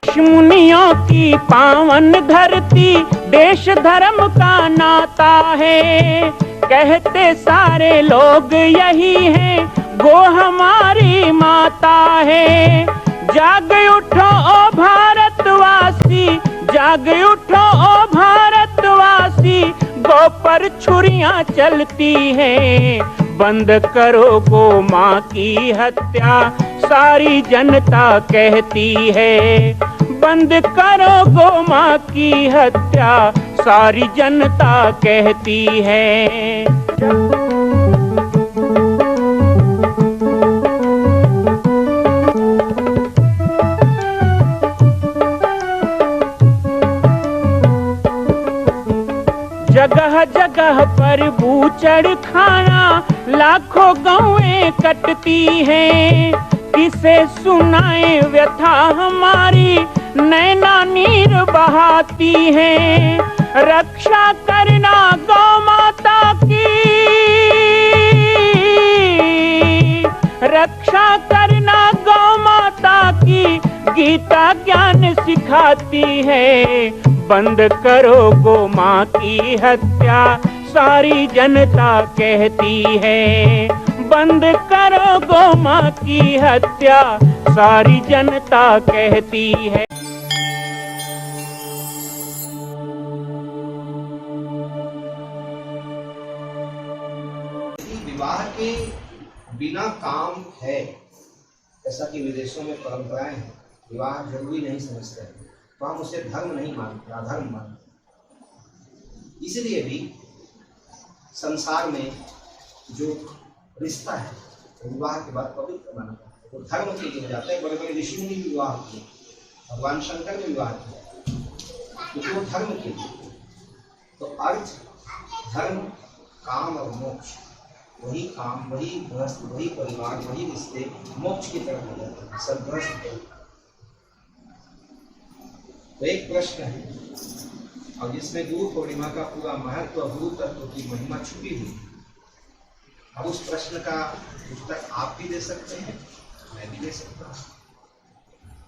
ऋषि मुनियों की पावन धरती, देश धर्म का नाता है। कहते सारे लोग यही हैं, गो हमारी माता है। जाग उठो ओ भारतवासी, जाग उठो ओ भारतवासी, गो पर छुरियां चलती हैं। बंद करो गो माँ की हत्या, सारी जनता कहती है। बंद करो गो माँ की हत्या, सारी जनता कहती है। जगह जगह पर बूचड़ खाना, लाखों गौएं कटती हैं। किसे सुनाए व्यथा हमारी, नैना नीर बहाती हैं। रक्षा करना गौ माता की, रक्षा करना गौ माता की, गीता ज्ञान सिखाती है। बंद करो गो माँ की हत्या, सारी जनता कहती है। बंद करो गो माँ की हत्या, सारी जनता कहती है। विवाह के बिना काम है, जैसा कि विदेशों में परंपराएं हैं, विवाह जरूरी नहीं समझते हैं, तो हम उसे धर्म नहीं मानते, अधर्म मानते। इसलिए भी संसार में जो रिश्ता है विवाह के बाद पवित्र माना जाता है, तो धर्म के लिए जाता है। बड़े बड़े ऋषि मुनि विवाह किए, भगवान शंकर ने विवाह किया, क्योंकि वो धर्म के लिए। तो अर्थ, धर्म, काम और मोक्ष, वही काम, वही गृहस्थ, वही परिवार, वही रिश्ते मोक्ष की तरफ हो जाते हैं, सद्गृहस्थ। तो एक प्रश्न है, और जिसमें गुरु पूर्णिमा का पूरा महत्व, गुरु तत्व की महिमा छुपी हुई। अब उस प्रश्न का उत्तर आप भी दे सकते हैं, मैं भी दे सकता हूँ।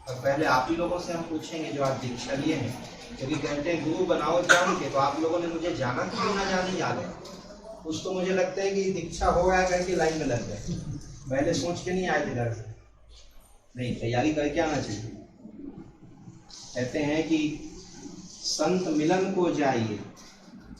और पहले आप ही लोगों से हम पूछेंगे जो आज दीक्षा लिए हैं, क्योंकि कहते हैं गुरु बनाओ जान के, तो आप लोगों ने मुझे जाना क्यों ना जाने याद है। कुछ तो मुझे लगता है कि दीक्षा हो गया करके लाइन में लग गए, पहले सोच के नहीं आए थे घर से। नहीं, तैयारी करके आना चाहिए। कहते हैं कि संत मिलन को जाइए,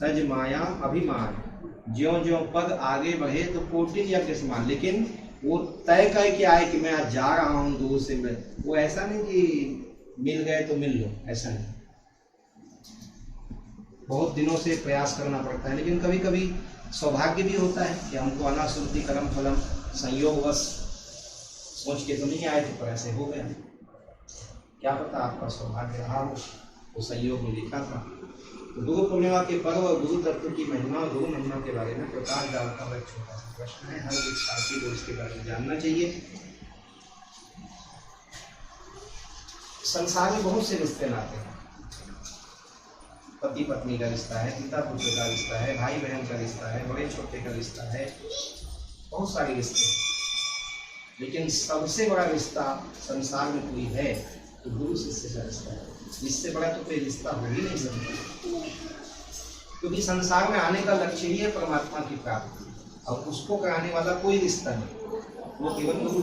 तज माया अभिमान, ज्यों ज्यों पद आगे बढ़े तो कोटि यज्ञ समान। लेकिन वो तय करके आए कि मैं आज जा रहा हूँ गुरु से मिल, वो ऐसा नहीं कि मिल गए तो मिल लो, ऐसा नहीं। बहुत दिनों से प्रयास करना पड़ता है, लेकिन कभी कभी सौभाग्य भी होता है कि हमको अनाश्रुति कर्म फलम संयोगवश सोच के तो नहीं आए थे, पर ऐसे हो गया। क्या पता आपका सौभाग्य रहा हो, वो संयोग में लिखा था। तो गुरु पूर्णिमा के पर्व और गुरु तत्व की महिमा और गुरु महिमा के बारे में प्रकाश डालता हुआ एक छोटा सा प्रश्न है, हर विद्यार्थी को इसके बारे में जानना चाहिए। संसार में बहुत से रिश्ते नाते हैं, पति पत्नी का रिश्ता है, पिता पुत्र का रिश्ता है, भाई बहन का रिश्ता है, बड़े छोटे का रिश्ता है, बहुत सारे रिश्ते हैं। लेकिन सबसे बड़ा रिश्ता संसार में कोई है तो गुरु शिष्य का रिश्ता है। इससे बड़ा तो कोई रिश्ता हो ही नहीं सकता, क्योंकि संसार में आने का लक्ष्य ही है परमात्मा की प्राप्ति, और उसको कराने वाला कोई रिश्ता नहीं, वो केवल गुरु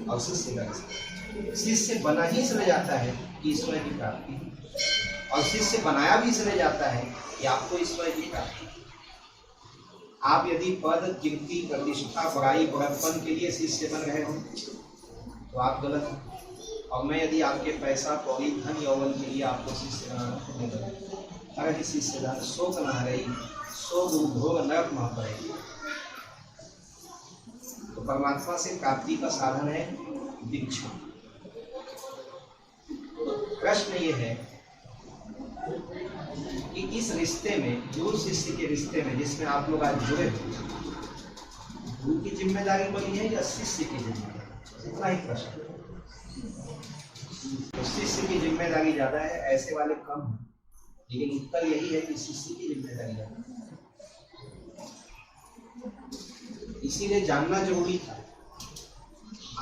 और शिष्य का रिश्ता। शिष्य बना ही इसलिए जाता है कि ईश्वर की प्राप्ति, और शिष्य बनाया भी इसलिए जाता है कि आपको ईश्वर की प्राप्ति। आप यदि पद, कीर्ति, प्रतिष्ठा, बड़ाई, बड़प्पन के लिए शिष्य बन रहे हो तो आप गलत हो, और मैं यदि आपके पैसा, कौड़ी, धन, यौवन के लिए आपको शिष्य बनाना तो नहीं गलत। अगर किसी से शोक न रही, सो गुरु भोग नरक मह पड़ेगी। तो परमात्मा से प्राप्ति का साधन है दीक्षा। तो प्रश्न ये है कि इस रिश्ते में, गुरु शिष्य के रिश्ते में जिसमें आप लोग आज जुड़े हो, गुरु की जिम्मेदारी बनी है या शिष्य की जिम्मेदारी? इतना ही प्रश्न। तो शिष्य की जिम्मेदारी ज्यादा है, ऐसे वाले कम है, लेकिन उत्तर यही है कि शिष्य की जिम्मेदारी ज्यादा है। इसीलिए जानना जरूरी था।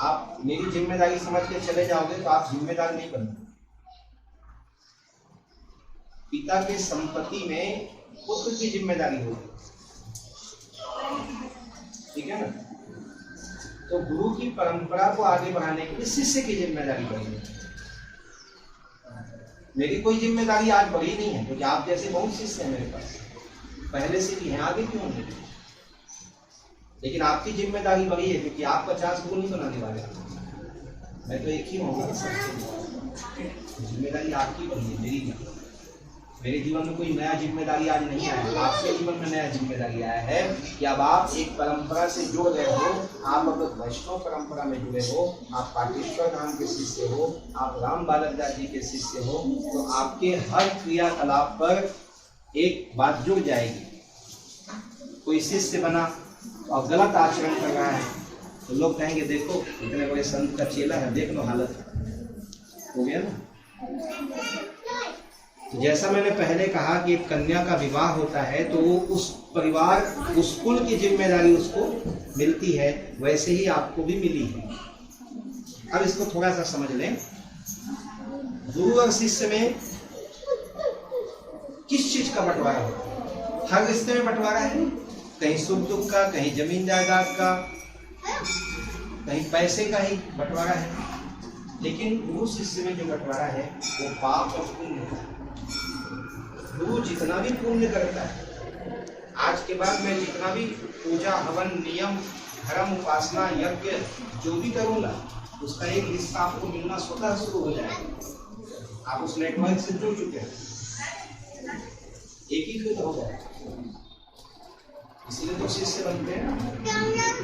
आप मेरी जिम्मेदारी समझ के चले जाओगे तो आप जिम्मेदार नहीं बनते, पिता के संपत्ति में पुत्र की जिम्मेदारी होगी, ठीक है ना। तो गुरु की परंपरा को आगे बढ़ाने के लिए शिष्य की जिम्मेदारी बढ़ी। मेरी कोई जिम्मेदारी आज बढ़ी नहीं है, क्योंकि आप जैसे बहुत शिष्य हैं मेरे पास, पहले से भी हैं, आगे क्यों नहीं। लेकिन आपकी जिम्मेदारी बढ़ी है, क्योंकि आप 50 गुरु नहीं बनाने वाले, मैं तो एक ही होगा सबसे। जिम्मेदारी आपकी बढ़ी है, मेरी नहीं। मेरे जीवन में कोई नया जिम्मेदारी आज नहीं आया है, आपके जीवन में नया जिम्मेदारी आया है कि अब आप एक परंपरा से जुड़ गए हो। आप अगर वैष्णव परंपरा में जुड़े हो, आप पाटेश्वर धाम के शिष्य हो, आप राम बालक दास जी के शिष्य हो, तो आपके हर क्रियाकलाप पर एक बात जुड़ जाएगी। कोई शिष्य बना और गलत आचरण कर रहा है तो लोग कहेंगे देखो इतने बड़े संत का चेला है, देख लो हालत हो गया ना। तो जैसा मैंने पहले कहा कि एक कन्या का विवाह होता है तो वो उस परिवार, उस कुल की जिम्मेदारी उसको मिलती है, वैसे ही आपको भी मिली है। अब इसको थोड़ा सा समझ लें। गुरु और शिष्य में किस चीज का बंटवारा होता है? हर रिश्ते में बंटवारा है, कहीं सुख दुख का, कहीं जमीन जायदाद का, कहीं पैसे का ही बंटवारा है। लेकिन गुरु शिष्य में जो बंटवारा है वो पाप और पुण्य का है। गुरु जितना भी पुण्य करता है, आज के बाद मैं जितना भी पूजा हवन नियम धर्म उपासना यज्ञ जो भी करूंगा, उसका एक हिस्सा आपको मिलना स्वतः शुरू हो जाएगा। आप उस नेटवर्क से जुड़ चुके हैं, एकीकृत हो गए। इसलिए तो शिष्य बनते हैं,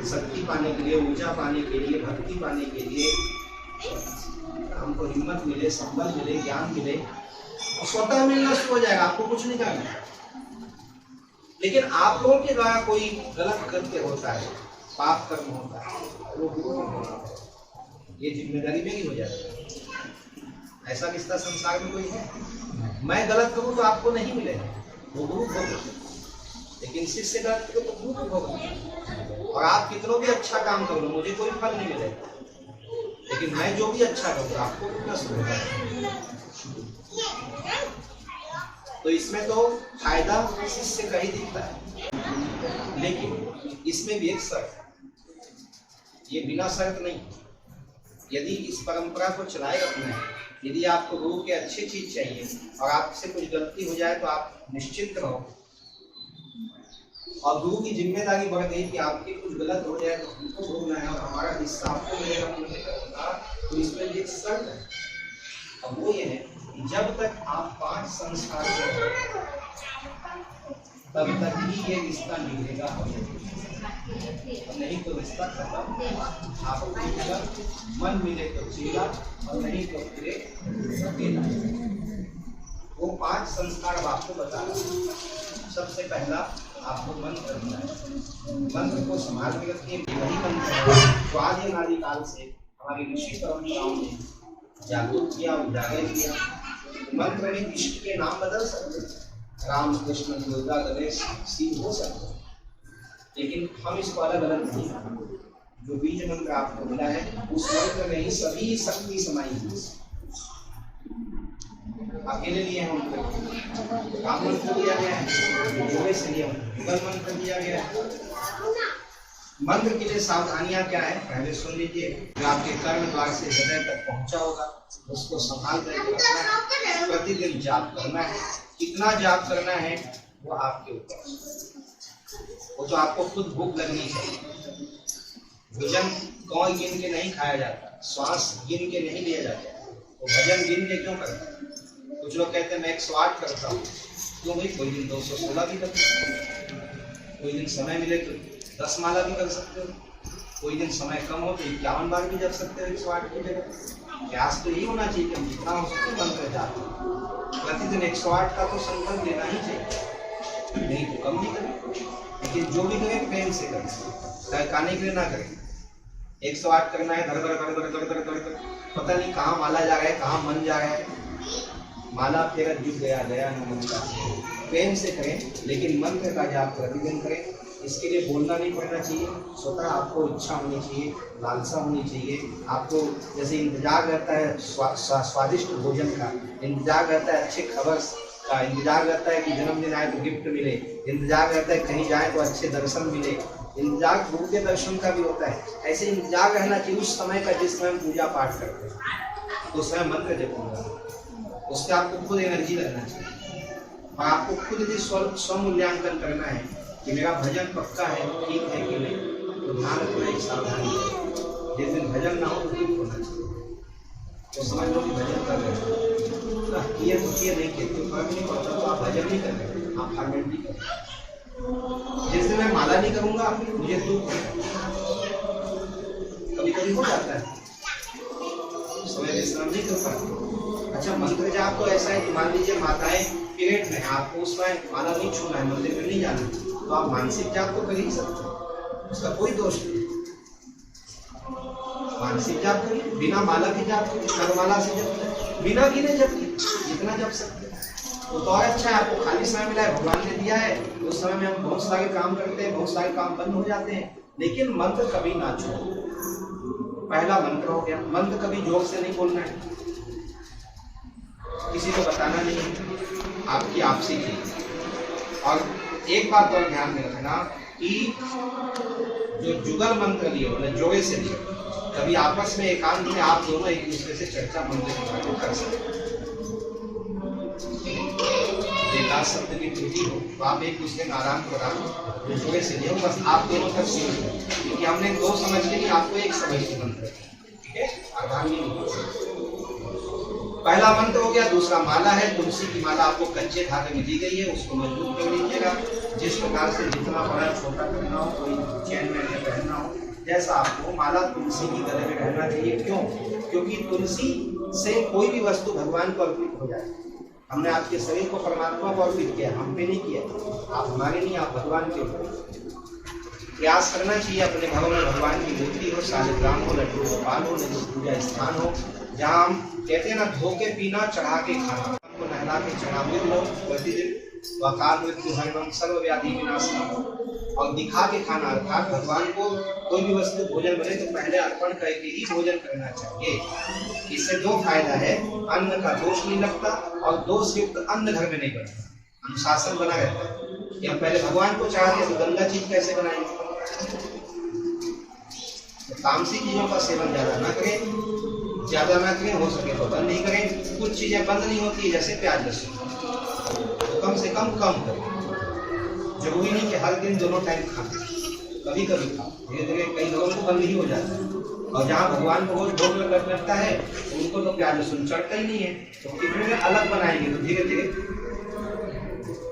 शक्ति पाने के लिए, ऊर्जा पाने के लिए, भक्ति पाने के लिए, हमको हिम्मत मिले, संबल मिले, ज्ञान मिले, स्वतः मिलना शुरू हो जाएगा। आपको कुछ नहीं करना। लेकिन आप लोगों के द्वारा कोई गलत कृत्य होता है, पाप कर्म होता है, वो गुरु होता है, ये जिम्मेदारी मेरी हो जाती है। ऐसा रिश्ता संसार में कोई है? मैं गलत करूं तो आपको नहीं मिलेगा, वो गुरु होगा। लेकिन शिष्य गलत करो तो गुरु होगा। और आप कितना भी अच्छा काम करो, मुझे कोई फल नहीं मिलेगा, लेकिन मैं जो भी अच्छा करूँ आपको कितना शुरू होगा। तो इसमें तो फायदा शिष्य का ही दिखता है। लेकिन इसमें भी एक शर्त है, ये बिना शर्त नहीं। यदि इस परंपरा को चलाए रखना है, यदि आपको गुरु की अच्छी चीज चाहिए और आपसे कुछ गलती हो जाए तो आप निश्चिंत रहो, और गुरु की जिम्मेदारी बढ़ गई कि आपके कुछ गलत हो जाए तो हमको भोगना है और हमारा हिस्सा आपको मिलेगा, तो इसमें भी एक शर्त है। अब वो ये है कि जब तक आप 5 संस्कार करें तब तक ही ये रिश्ता निभेगा, नहीं तो रिश्ता खत्म। आपको मन मिले तो चेला और नहीं तो फिर अकेला। वो 5 संस्कार अब आपको बता रहा हूं। सबसे पहला आपको मंत्र करना है। मंत्र को संभाल के रखिए। वही मंत्र है जो आदि अनादि काल से हमारी ऋषि परंपराओं ने जागरूक किया, उजागर किया। मंत्र में इष्ट के नाम बदल सकते हैं, राम कृष्ण दुर्गा गणेश शिव हो सकते हैं, लेकिन हम इसको अलग अलग नहीं मानते। जो बीज मंत्र आपको मिला है उस मंत्र में ही सभी शक्ति समाई है। अकेले लिए हम राम मंत्र दिया गया है, जोड़े से लिए युगल मंत्र दिया गया है। मंत्र के लिए सावधानियां क्या है पहले सुन लीजिए। जो आपके कर्म द्वार से हृदय तक पहुंचा होगा उसको संभाल कर रखना है। प्रतिदिन जाप करना है। कितना जाप करना है वो आपके ऊपर। वो तो आपको खुद भूख लगनी चाहिए। भोजन कौन गिन के नहीं खाया जाता, श्वास गिन के नहीं लिया जाता। तो भजन गिन के क्यों करता? कुछ लोग कहते हैं मैं 108 करता हूँ। क्यों भाई? कोई दिन 216 भी कर सकते हो, कोई दिन समय मिले तो 10 माला भी कर सकते हो, कोई दिन समय कम हो तो 51 बार भी जप सकते हो 108 की जगह। प्रयास तो यही होना चाहिए कि हम जितना हो सके मंत्र जाप प्रतिदिन 108 का तो संकल्प लेना ही चाहिए, नहीं तो कम नहीं करें। लेकिन जो भी करें प्रेम से करें, तहकाने के लिए ना करें। 108 करना है धड़ धड़ धड़ धड़ धड़ धड़ धड़, पता नहीं कहाँ माला जा रहा है, कहाँ मन जा रहा है। माला फेरा जुट गया गया न मन का। प्रेम से करें, लेकिन मंत्र का जाप प्रतिदिन करें। इसके लिए बोलना नहीं पड़ना चाहिए, स्वतः आपको इच्छा होनी चाहिए, लालसा होनी चाहिए। आपको जैसे इंतजार रहता है स्वादिष्ट भोजन का, इंतजार रहता है अच्छे खबर का इंतजार रहता है कि जन्मदिन आए तो गिफ्ट मिले, इंतजार रहता है कहीं जाए तो अच्छे दर्शन मिले, इंतजार गुरु के दर्शन का भी होता है। ऐसे इंतजार रहना चाहिए उस समय का जिस समय हम पूजा पाठ करते हैं, तो उस समय मंत्र जप होगा, उससे आपको खुद एनर्जी लगना चाहिए और आपको खुद भी स्वमूल्यांकन करना है कि मेरा भजन पक्का है, ठीक है कि नहीं। तो ध्यान रखना एक सावधानी है, जिस दिन भजन ना हो तो ठीक होना चाहिए, तो समझ लो कि भजन कर रहे हो, किए तो किए, नहीं किए तो फर्क नहीं पड़ता, तो आप भजन नहीं कर रहे, आप फॉर्मेलिटी कर रहे। जिस दिन मैं माला नहीं करूंगा मुझे दुख होगा, कभी कभी हो जाता है, समय विश्राम नहीं कर पाते। अच्छा मंत्र जाप तो ऐसा है कि मान लीजिए माताएं पीरियड में, आपको उस समय माला नहीं छूना है, मंदिर में नहीं जाना, तो आप मानसिक जाप तो कर ही सकते हैं, उसका कोई दोष नहीं। मानसिक जाप करिए, बिना माला के जाप करिए, करमाला से जप करिए, बिना गिने जप कीजिए, जितना जप सकते हैं तो और अच्छा है। आपको खाली समय मिला है, भगवान ने दिया है, उस समय में हम बहुत सारे काम करते हैं, बहुत सारे काम बंद हो जाते हैं, लेकिन मंत्र कभी ना छोड़ो। पहला मंत्र हो गया, मंत्र कभी जोर से नहीं बोलना है, किसी को बताना नहीं, आपकी आपसी चीज। और एक बात और ध्यान में रखना कि जो जुगल मंत्र लिए हो, जोड़े से लिए, कभी आपस में एकांत में आप दोनों एक दूसरे से चर्चा मंत्र के बारे में कर सकते हैं। एकांत शब्द की त्रुटि हो तो आप एक दूसरे का आराम प्रदान जो जोड़े से लिए हो, बस आप दोनों तक सीमित, क्योंकि हमने दो समझ के नहीं, आपको एक समझ के मंत्र, ठीक है, अर्धांगी नहीं। पहला मंत्र हो गया। दूसरा माला है, तुलसी की माला आपको कच्चे धागे में दी गई है, उसको मजबूत कर लीजिएगा, जिस प्रकार से जितना बड़ा छोटा करना हो, कोई चैन में पहनना हो, जैसा आपको माला तुलसी की गले में रहना चाहिए। क्यों? क्योंकि तुलसी से कोई भी वस्तु भगवान को अर्पित हो जाए। हमने आपके शरीर को परमात्मा को अर्पित किया, हम पे नहीं किया, आप हमारे नहीं, आप भगवान के हो। प्रयास करना चाहिए अपने घरों में भगवान की मूर्ति हो, शालिग्राम हो, लड्डू गोपाल हो, नहीं पूजा स्थान हो, जहाँ हम कहते हैं ना, धोके पीना, चढ़ा के खाना, को नहला के चढ़ावे लो प्रतिदिन, वकाल मृत्यु हरिवम सर्व व्याधि विनाशना हो, और दिखा के खाना, अर्थात भगवान को कोई भी वस्तु भोजन बने तो पहले अर्पण करके ही भोजन करना चाहिए। इससे दो फायदा है, अन्न का दोष नहीं लगता और दोष युक्त अन्न घर में नहीं बनता, अनुशासन बना रहता है कि हम पहले भगवान को चाहते तो गंदा चीज कैसे बनाएंगे। तो तामसी चीजों का सेवन ज्यादा ना करें, हो सके तो बंद नहीं करें। कुछ चीजें बंद नहीं होती, जैसे प्याज लहसुन, तो कम से कम करें। जरूरी नहीं कि हर दिन दोनों टाइम खाएं, कभी कभी खाओ, धीरे धीरे कई लोगों को बंद ही हो जाता है। और जहाँ भगवान को रोज भोग लगता है उनको तो प्याज लहसुन चढ़ता ही नहीं है, तो कितने में अलग बनाएंगे तो धीरे धीरे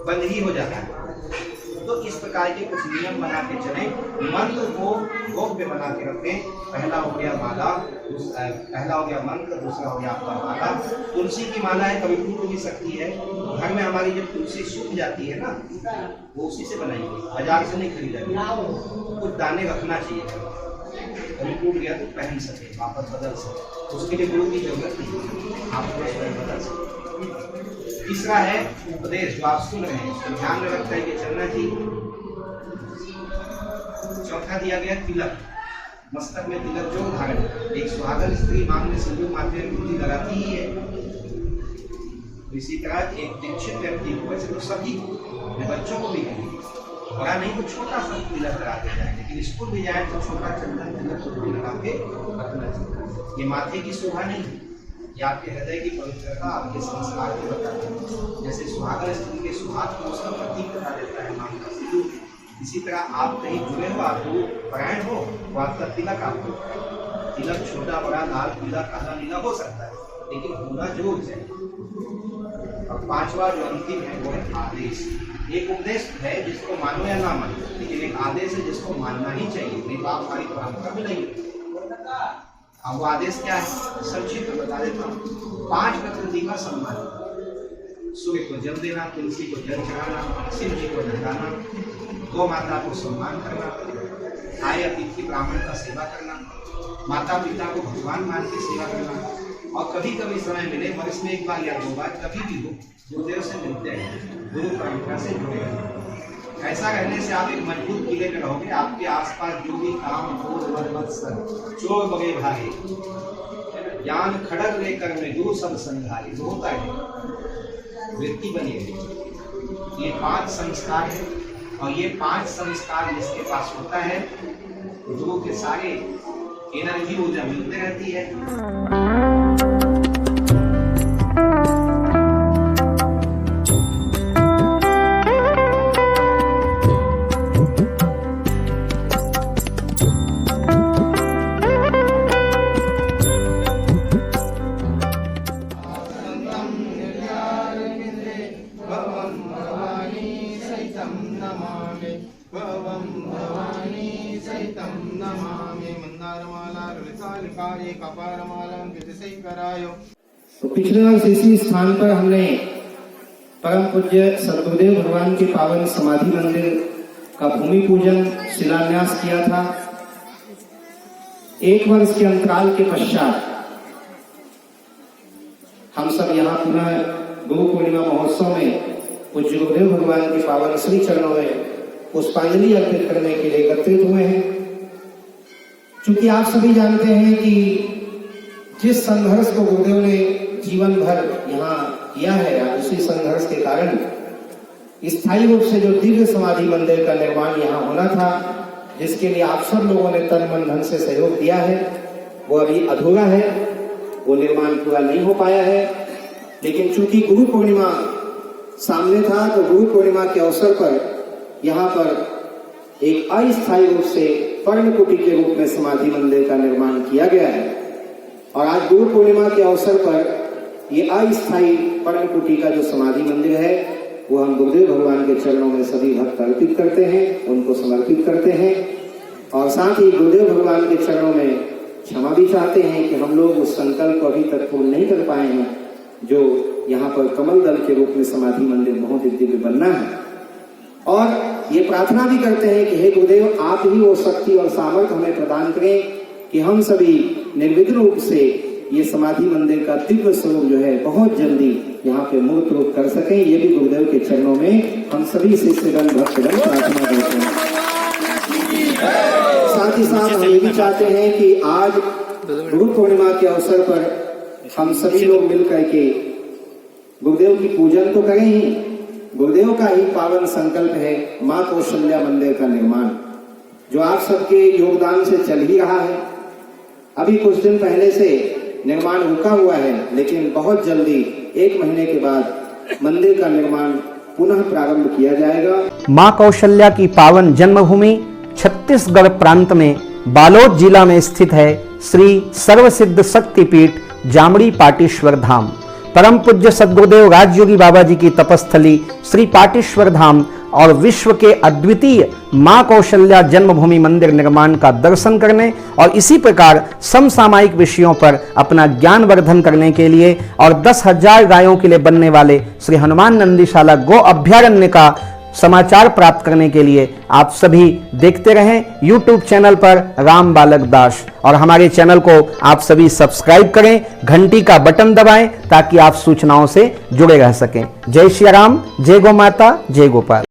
बंद ही हो जाता है। तो इस प्रकार के कुछ नियम बना के चलें, मंत्र को गोप्य बना के रखें। पहला हो गया माला, पहला हो गया मंत्र, दूसरा हो गया आपका माला। तुलसी की माला है, कभी टूट भी सकती है, घर में हमारी जब तुलसी सूख जाती है ना, वो उसी से बनाएंगे, बाजार से नहीं खरीदेंगे। कुछ दाने रखना चाहिए, कभी टूट गया तो पहन सके, वापस बदल सके, उसके लिए गुरु की जरूरत नहीं, आप बदल सके। तीसरा है उपदेश, जो आप सुन रहे हैं उसको ध्यान में रखते हैं कि चलना चाहिए। चौथा दिया गया तिलक, मस्तक में तिलक जो धारण, एक सुहागन स्त्री मांग में सिंदूर माथे में बिंदी लगाती ही है, इसी तरह एक दीक्षित व्यक्ति को, वैसे तो सभी अपने बच्चों को भी कहेंगे, बड़ा नहीं तो छोटा सा तिलक लगा के जाए, लेकिन स्कूल भी जाए तो छोटा चंदन तिलक लगा के रखना चाहिए। ये माथे की शोभा नहीं, ये आपके हृदय की पवित्रता, आपके संस्कार को बताते हैं। जैसे सुहागन स्त्री के सुहाग को उसका प्रतीक बता देता है मांग का सिंदूर, इसी तरह आप कहीं जुड़े हो, आप परायण हो, तो आपका तिलक, आपको तिलक छोटा बड़ा, लाल पीला काला नीला हो सकता है, लेकिन होना जरूर चाहिए। और पांचवा जो अंतिम है वो है आदेश। एक उपदेश है जिसको मानो या ना मानो, लेकिन एक आदेश है जिसको मानना ही चाहिए, नहीं तो आप हमारी परंपरा में नहीं। अब वो आदेश क्या है, संक्षिप्त बता देता हूँ। 5 प्रकृति का सम्मान, सूर्य को जल देना, तुलसी को जल चढ़ाना, शिव जी को नहलाना, गौ माता को सम्मान करना, आए अतिथि ब्राह्मण का सेवा करना, माता पिता को भगवान मान के सेवा करना, और कभी कभी समय मिले, वर्ष में 1 बार या 2 बार कभी भी हो, गुरुदेव से मिलते हैं, गुरु परंपरा से जुड़े हैं। ऐसा रहने से आप एक मजबूत किले में रहोगे। आपके आसपास जो भी काम, क्रोध, मद, मत्सर, चोर बगे भागे, ज्ञान खड़ग लेकर में दूर सब संघारी, होता है। वृत्ति बनी रहेगी। ये 5 संस्कार है और ये 5 संस्कार जिसके पास होता है गुरु के सारे एनर्जी ऊर्जा मिलती रहती है। तो पिछले वर्ष इसी स्थान पर हमने परम पूज्य सद्गुरुदेव भगवान के पावन समाधि मंदिर का भूमि पूजन शिलान्यास किया था। 1 वर्ष के अंतराल के पश्चात हम सब यहाँ पुनः गुरु पूर्णिमा महोत्सव में पूज्य गुरुदेव भगवान के पावन श्री चरणों में पुष्पांजलि अर्पित करने के लिए एकत्रित हुए हैं। चूंकि आप सभी जानते हैं कि जिस संघर्ष को गुरुदेव ने जीवन भर यहाँ किया है, उसी संघर्ष के कारण स्थायी रूप से जो दिव्य समाधि मंदिर का निर्माण यहाँ होना था, जिसके लिए आप सब लोगों ने तन मन धन से सहयोग दिया है, वो अभी अधूरा है, वो निर्माण पूरा नहीं हो पाया है। लेकिन चूंकि गुरु पूर्णिमा सामने था, तो गुरु पूर्णिमा के अवसर पर यहाँ पर एक अस्थायी रूप से पर्णकुटी के रूप में समाधि मंदिर का निर्माण किया गया है। और आज गुरु पूर्णिमा के अवसर पर ये अस्थायी पर्णकुटी का जो समाधि मंदिर है, वो हम गुरुदेव भगवान के चरणों में सभी भक्त अर्पित करते हैं, उनको समर्पित करते हैं। और साथ ही गुरुदेव भगवान के चरणों में क्षमा भी चाहते हैं कि हम लोग उस संकल्प को अभी तक पूर्ण नहीं कर पाए हैं, जो यहाँ पर कमल दल के रूप में समाधि मंदिर बहुत दिव्य बनना है। और ये प्रार्थना भी करते हैं कि हे गुरुदेव, आप ही वो शक्ति और सामर्थ्य हमें प्रदान करें कि हम सभी निर्विघ्न रूप से ये समाधि मंदिर का दिव्य स्वरूप जो है बहुत जल्दी यहाँ पे मूर्त रूप कर सकें। ये भी गुरुदेव के चरणों में हम सभी शिष्यगण भक्तगण प्रार्थना करते हैं। साथ ही साथ हम ये भी चाहते हैं कि आज गुरु पूर्णिमा के अवसर पर हम सभी लोग मिल करके गुरुदेव की पूजन तो करें ही, गुरुदेव का ही पावन संकल्प है माँ कौशल्या मंदिर का निर्माण, जो आप सबके योगदान से चल ही रहा है। अभी कुछ दिन पहले से निर्माण रुका हुआ है, लेकिन बहुत जल्दी 1 महीने के बाद मंदिर का निर्माण पुनः प्रारंभ किया जाएगा। मां कौशल्या की पावन जन्मभूमि छत्तीसगढ़ प्रांत में बालोद जिला में स्थित है श्री सर्वसिद्ध शक्तिपीठ जामड़ी पाटेश्वर धाम। परम पूज्य सद्गुरुदेव राजयोगी बाबा जी की तपस्थली श्री पाटेश्वर धाम और विश्व के अद्वितीय मां कौशल्या जन्मभूमि मंदिर निर्माण का दर्शन करने और इसी प्रकार समसामयिक विषयों पर अपना ज्ञान वर्धन करने के लिए और 10,000 गायों के लिए बनने वाले श्री हनुमान नंदीशाला गो अभ्यारण्य का समाचार प्राप्त करने के लिए आप सभी देखते रहें YouTube चैनल पर राम बालक दास, और हमारे चैनल को आप सभी सब्सक्राइब करें, घंटी का बटन दबाएं ताकि आप सूचनाओं से जुड़े रह सकें। जय श्री राम, जय गौ माता, जय गोपाल।